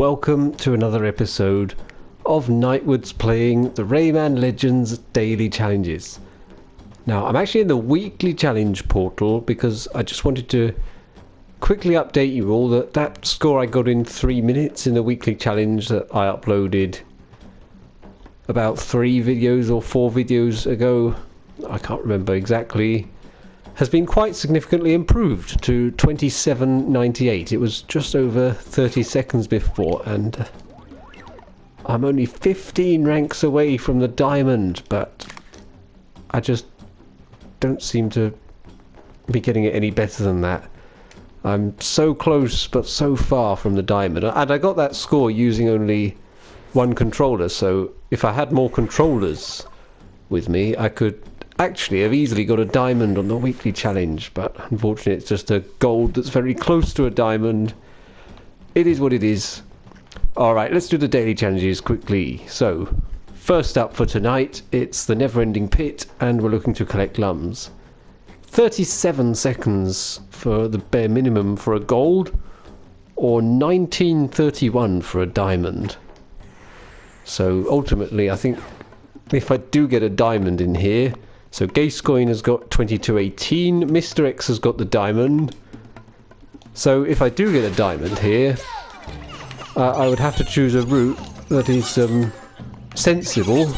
welcome to another episode of Nightwood's playing the Rayman Legends Daily Challenges. Now, I'm actually in the weekly challenge portal because I just wanted to quickly update you all that that score I got in 3 minutes in the weekly challenge that I uploaded about 3 videos or 4 videos ago, I can't remember exactly, has been quite significantly improved to 27.98. It was just over 30 seconds before, and I'm only 15 ranks away from the diamond, but I just don't seem to be getting it any better than that. I'm so close but so far from the diamond, and I got that score using only one controller, so if I had more controllers with me I could actually have easily got a diamond on the weekly challenge, but unfortunately it's just a gold that's very close to a diamond. It is what it is. Alright, let's do the daily challenges quickly. So, first up for tonight, it's the never-ending pit, and we're looking to collect lums. 37 seconds for the bare minimum for a gold, or 1931 for a diamond. So ultimately I think if I do get a diamond in here, so Gasecoin has got 2218, Mr. X has got the diamond. So if I do get a diamond here, I would have to choose a route that is sensible.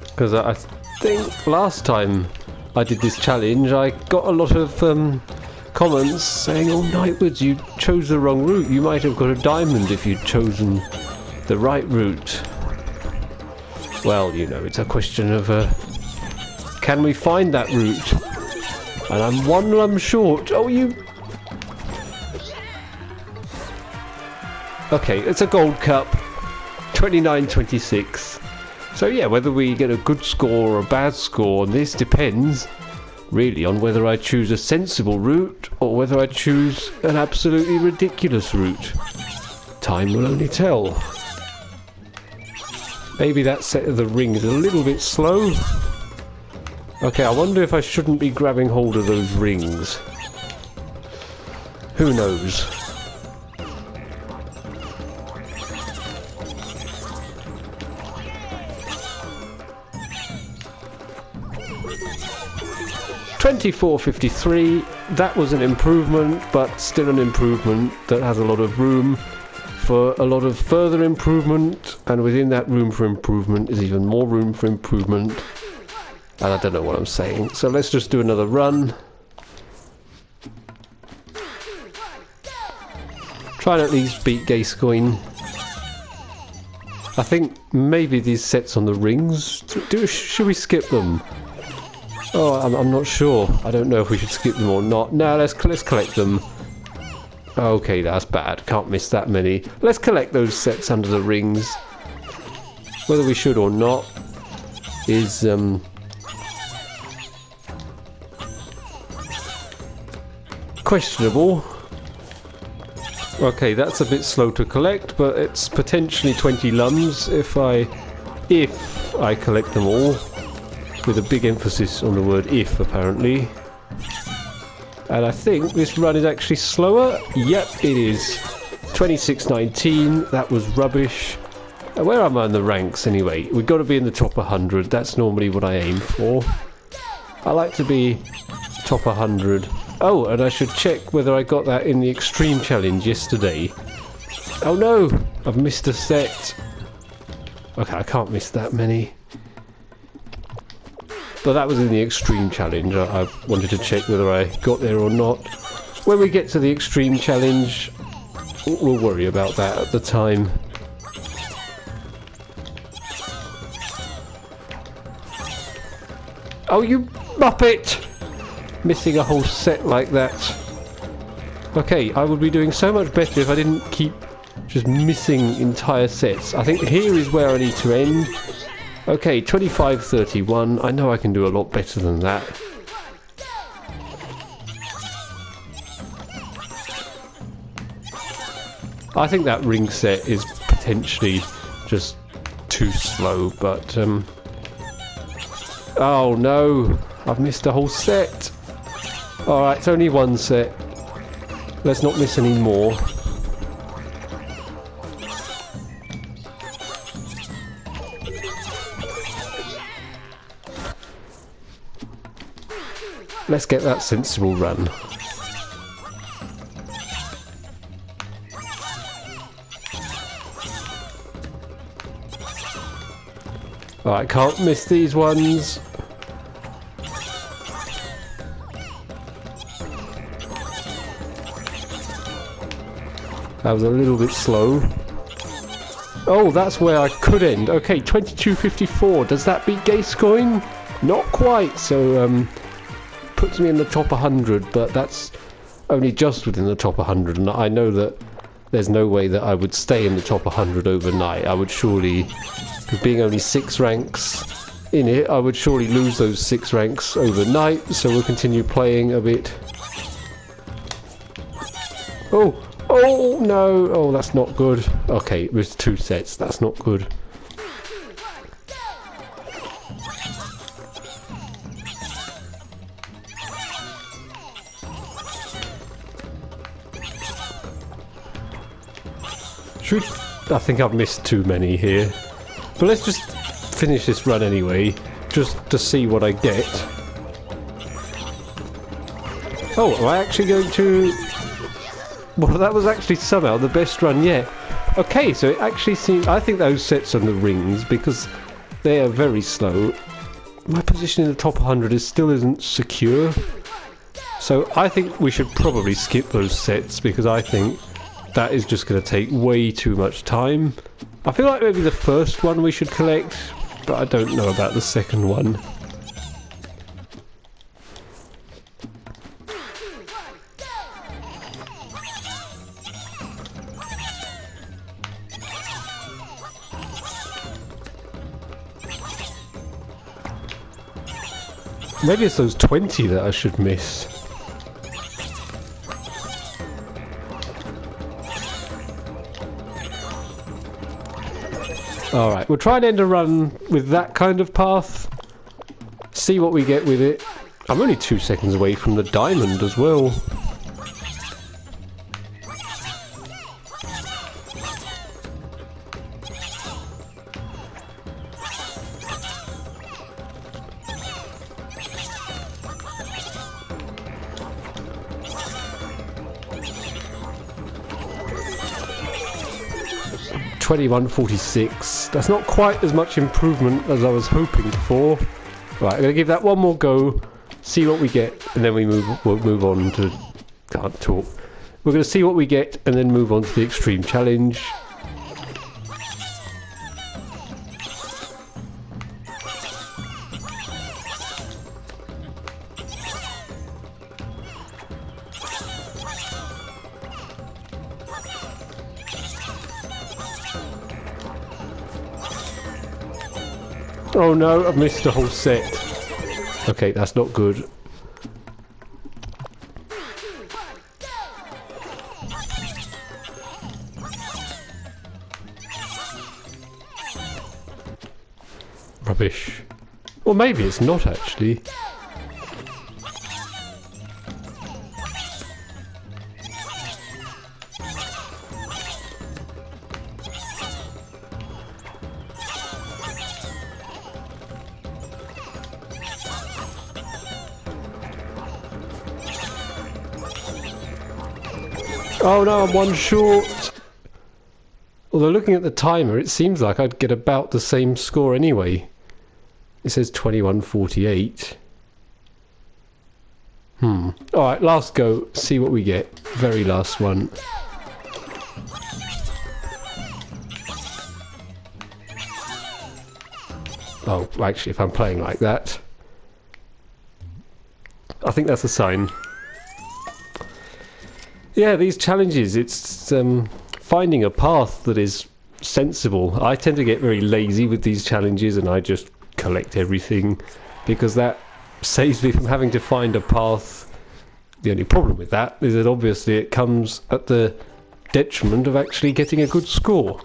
Because I think last time I did this challenge I got a lot of comments saying, "Oh Nightwood, you chose the wrong route, you might have got a diamond if you'd chosen the right route." Well, you know, it's a question of can we find that route? And I'm one lum short. Oh, you... Okay, it's a gold cup. 29.26. So yeah, whether we get a good score or a bad score on this depends really on whether I choose a sensible route or whether I choose an absolutely ridiculous route. Time will only tell. Maybe that set of the ring is a little bit slow. Okay, I wonder if I shouldn't be grabbing hold of those rings. Who knows? $24.53. That was an improvement, but still an improvement that has a lot of room for a lot of further improvement, and within that room for improvement is even more room for improvement, and I don't know what I'm saying, so let's just do another run. Try and at least beat Gasecoin. I think maybe these sets on the rings, should we skip them? Oh, I'm not sure. I don't know if we should skip them or not. No, let's collect them. Okay, that's bad. Can't miss that many. Let's collect those sets under the rings. Whether we should or not is questionable. Okay, that's a bit slow to collect, but it's potentially 20 lums if I collect them all, with a big emphasis on the word if, apparently. And I think this run is actually slower. Yep, it is. 26.19. That was rubbish. Where am I in the ranks anyway? We've got to be in the top 100. That's normally what I aim for. I like to be top 100. Oh, and I should check whether I got that in the Extreme Challenge yesterday. Oh no! I've missed a set. Okay, I can't miss that many. But that was in the Extreme Challenge. I wanted to check whether I got there or not. When we get to the Extreme Challenge, we'll worry about that at the time. Oh, you muppet! Missing a whole set like that. Okay, I would be doing so much better if I didn't keep just missing entire sets. I think here is where I need to end. Okay, 25.31. I know I can do a lot better than that. I think that ring set is potentially just too slow, but oh no, I've missed a whole set. Alright, it's only one set. Let's not miss any more. let's get that sensible run. Alright, can't miss these ones. That was a little bit slow. Oh, that's where I could end. Okay, 22.54. Does that beat Gascoigne? Not quite. So, puts me in the top 100, but that's only just within the top 100. And I know that there's no way that I would stay in the top 100 overnight. I would surely, being only 6 ranks in it, I would surely lose those 6 ranks overnight. So we'll continue playing a bit. Oh! Oh no! Oh, that's not good. Okay, it was 2 sets. That's not good. I think I've missed too many here. But let's just finish this run anyway, just to see what I get. Oh, am I actually going to... Well, that was actually somehow the best run yet. Okay, so it actually seems... I think those sets on the rings, because they are very slow. My position in the top 100 still isn't secure. So I think we should probably skip those sets, because I think that is just going to take way too much time. I feel like maybe the first one we should collect, but I don't know about the second one. Maybe it's those 20 that I should miss. Alright, we'll try and end a run with that kind of path. See what we get with it. I'm only 2 seconds away from the diamond as well. $21.46. That's not quite as much improvement as I was hoping for. Right, I'm going to give that one more go, see what we get, and then we'll move on to... Can't talk. We're going to see what we get, and then move on to the extreme challenge. Oh no, I've missed a whole set. Okay, that's not good. Rubbish. Or maybe it's not actually. Oh no, I'm one short. Although looking at the timer, it seems like I'd get about the same score anyway. It says 21.48. Alright, last go. See what we get. Very last one. Oh, actually, if I'm playing like that, I think that's a sign. Yeah, these challenges, it's finding a path that is sensible. I tend to get very lazy with these challenges and I just collect everything because that saves me from having to find a path. The only problem with that is that obviously it comes at the detriment of actually getting a good score.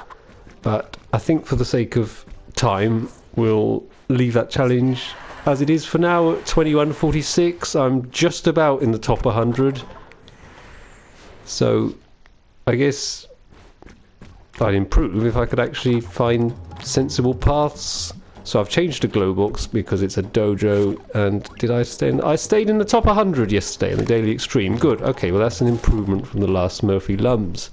But I think for the sake of time, we'll leave that challenge as it is for now at 21.46. I'm just about in the top 100. So, I guess I'd improve if I could actually find sensible paths So I've changed to glow box because it's a dojo, and did I stay in... I stayed in the top 100 yesterday in the Daily Extreme. Good, okay, well that's an improvement from the last Murphy Lums.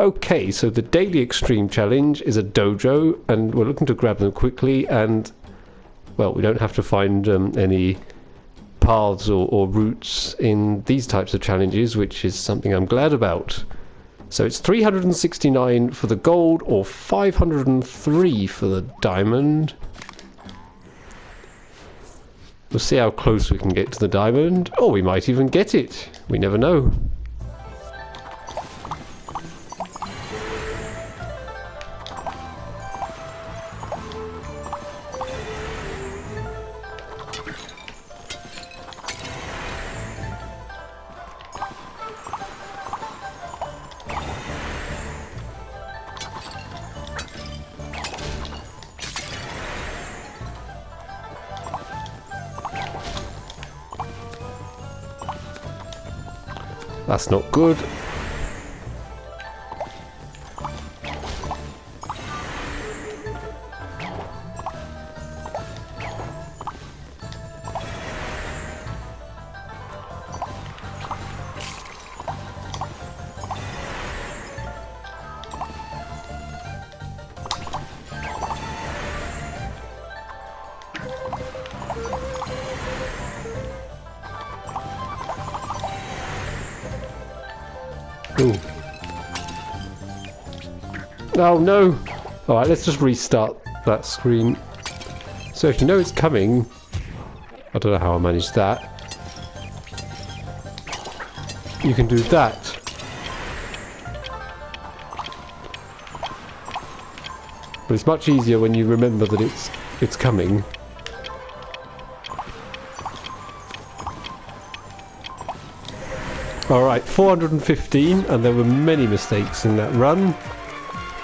Okay, so the Daily Extreme Challenge is a dojo, and we're looking to grab them quickly, and, well, we don't have to find any paths or routes in these types of challenges, which is something I'm glad about. So it's 369 for the gold, or 503 for the diamond. We'll see how close we can get to the diamond. Or we might even get it. We never know. That's not good. Ooh. Oh no! Alright, let's just restart that screen. So if you know it's coming... I don't know how I managed that. You can do that. But it's much easier when you remember that it's coming. Alright, 415, and there were many mistakes in that run.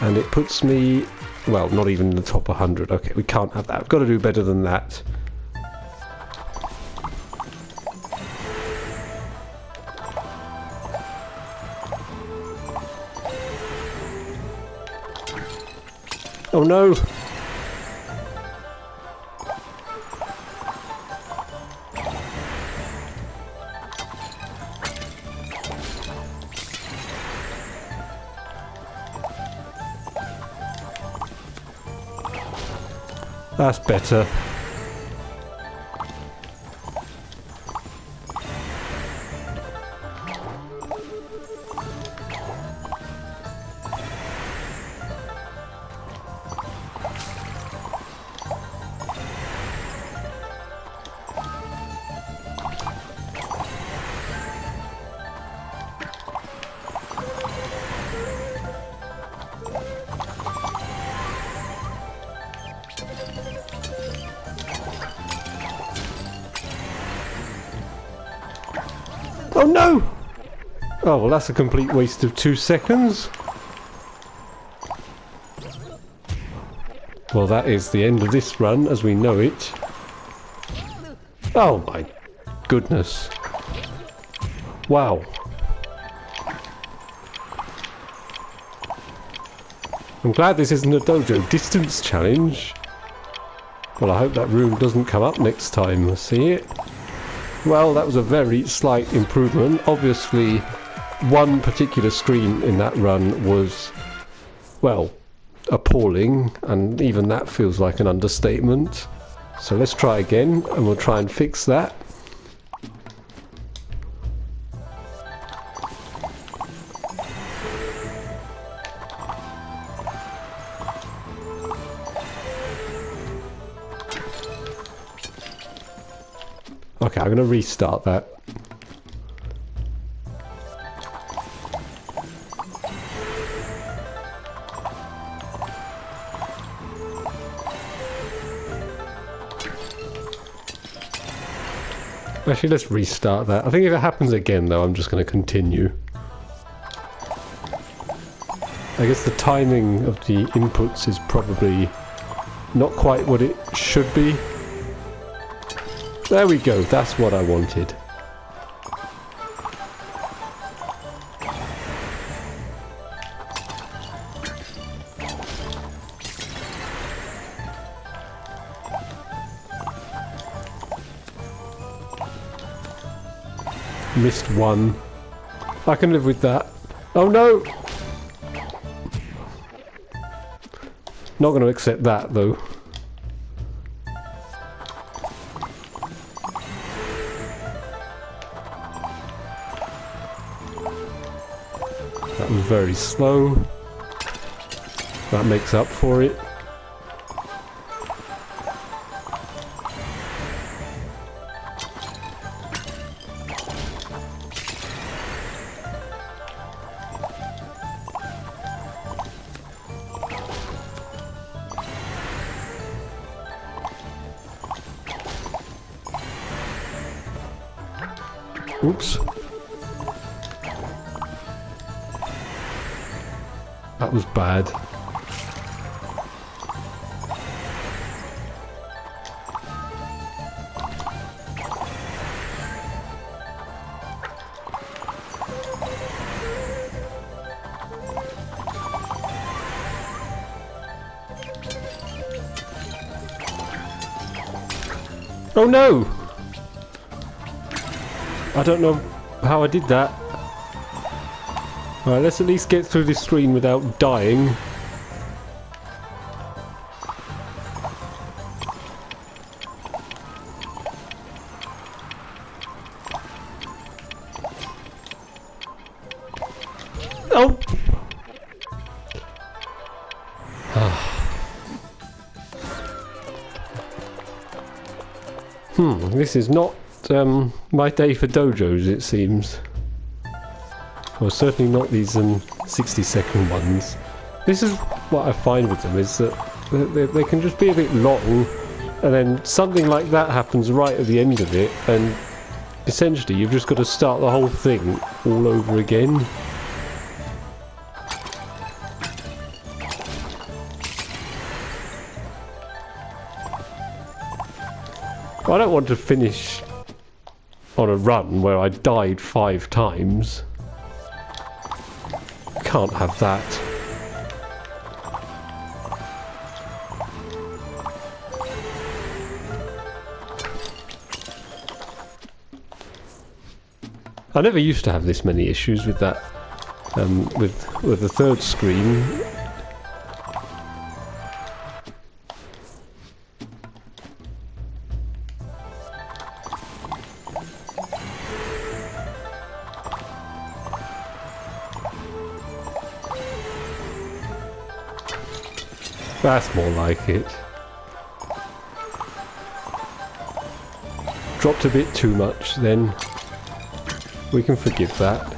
And it puts me, well, not even in the top 100. Okay, we can't have that. I've got to do better than that. Oh no! That's better. Oh no! Oh, well that's a complete waste of 2 seconds. Well, that is the end of this run as we know it. Oh my goodness. Wow. I'm glad this isn't a dojo distance challenge. Well, I hope that room doesn't come up next time I see it. Well, that was a very slight improvement. Obviously, one particular screen in that run was, well, appalling, and even that feels like an understatement. So let's try again, and we'll try and fix that. Okay, I'm going to restart that. Actually, let's restart that. I think if it happens again, though, I'm just going to continue. I guess the timing of the inputs is probably not quite what it should be. There we go, that's what I wanted. Missed one. I can live with that. Oh no! Not going to accept that though. That was very slow. That makes up for it. Oops. That was bad. Oh no! I don't know how I did that. Alright, let's at least get through this screen without dying. Oh! This is not my day for dojos, it seems. Well, certainly not these 60-second ones. This is what I find with them, is that they can just be a bit long, and then something like that happens right at the end of it, and essentially you've just got to start the whole thing all over again. I don't want to finish on a run where I died 5 times. Can't have that. I never used to have this many issues with that, with the third screen. That's more like it. Dropped a bit too much then. We can forgive that.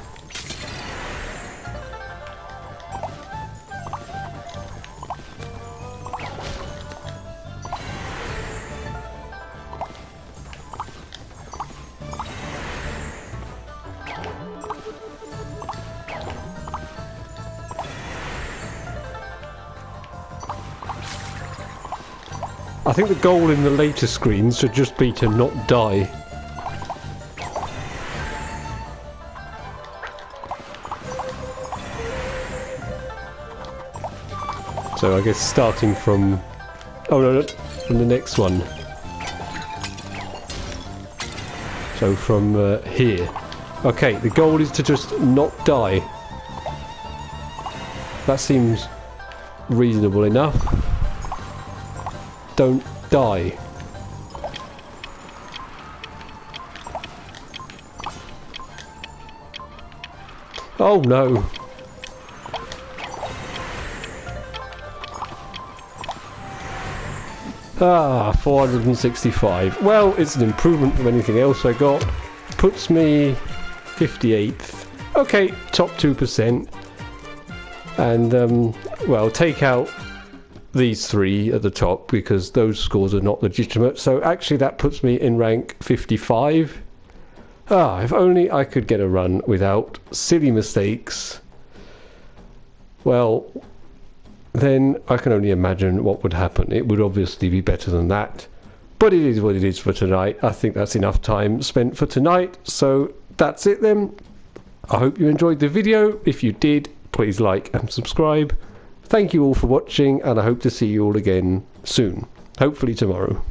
I think the goal in the later screens should just be to not die. So I guess starting from... oh no, from the next one. So from here. Okay, the goal is to just not die. That seems reasonable enough. Don't die. Oh no. Ah, 465. Well, it's an improvement from anything else I got. Puts me 58th. Okay, top 2%. And, well, take out these 3 at the top because those scores are not legitimate. So actually that puts me in rank 55. Ah, if only I could get a run without silly mistakes. Well, then I can only imagine what would happen. It would obviously be better than that. But it is what it is for tonight. I think that's enough time spent for tonight. So that's it then. I hope you enjoyed the video. If you did, please like and subscribe. Thank you all for watching, and I hope to see you all again soon. Hopefully tomorrow.